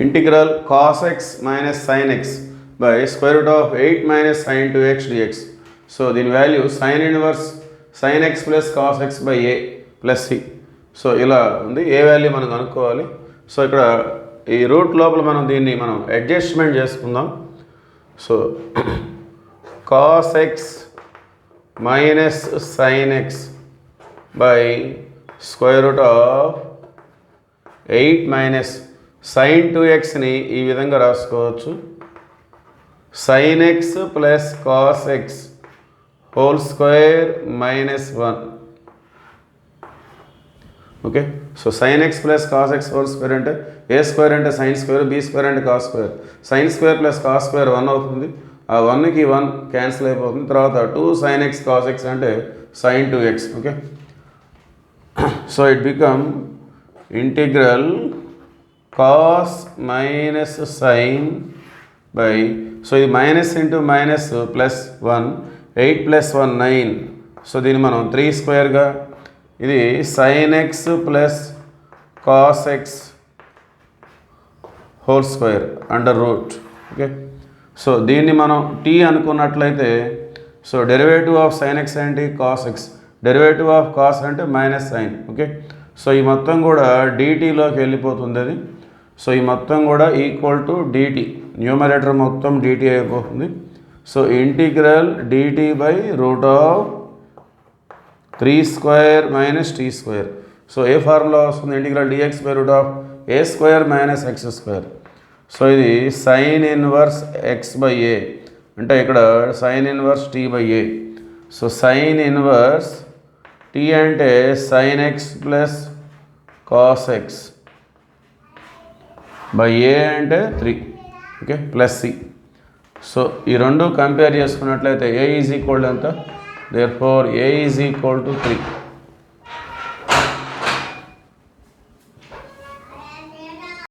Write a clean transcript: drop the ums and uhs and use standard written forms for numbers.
Integral cos x minus sin x by square root of 8 minus sin 2x dx. So దీని value sin inverse sin x plus cos x by a plus c. So ఇలా ఉంది. ఏ value మనం కనుక్కోవాలి. So ఇక్కడ ఈ route లోపల దీన్ని మనం అడ్జస్ట్మెంట్ చేసుకుందాం. So cos x minus sin x by square root of 8 minus sin 2xని ఈ విధంగా రాసుకోవచ్చు. sin x plus cos x whole square minus 1. Okay. So sin x plus cos x whole square అంటే ఏ square అంటే sin square, B square అంటే cos square. sin square plus cos square 1 అవుతుంది. ఆ 1కి 1 cancel అయిపోతుంది. తర్వాత 2 sin x cos x అంటే sin 2x. Okay. So it become integral cos minus sin by, so ఇది minus into minus plus 1, 8 plus 1 9. So దీన్ని మనం 3 స్క్వేర్గా, ఇది sin x plus cos x whole square under root. Okay. So దీన్ని మనం t అనుకున్నట్లయితే, so derivative of sin x ఏంటి? cos x. Derivative of cos అంటే మైనస్ sin. ఓకే. సో ఈ మొత్తం కూడా dtలోకి వెళ్ళిపోతుంది అది. సో ఈ మొత్తం కూడా ఈక్వల్ టు dt, న్యూమరేటర్ మొత్తం dt అయిపోతుంది. So integral dt by root of 3 square minus t square. So ఏ ఫార్ములా వస్తుంది? Integral dx by root of a square minus x square. So ఇది sin inverse x by a, అంటే ఇక్కడ sin inverse t by a. So sin inverse t అంటే sin x plus cos x by a అంటే 3. Okay. Plus c. So ఈ రెండు compare చేసుకున్నట్లయితే a is equal ఎంత? Therefore a is equal to 3.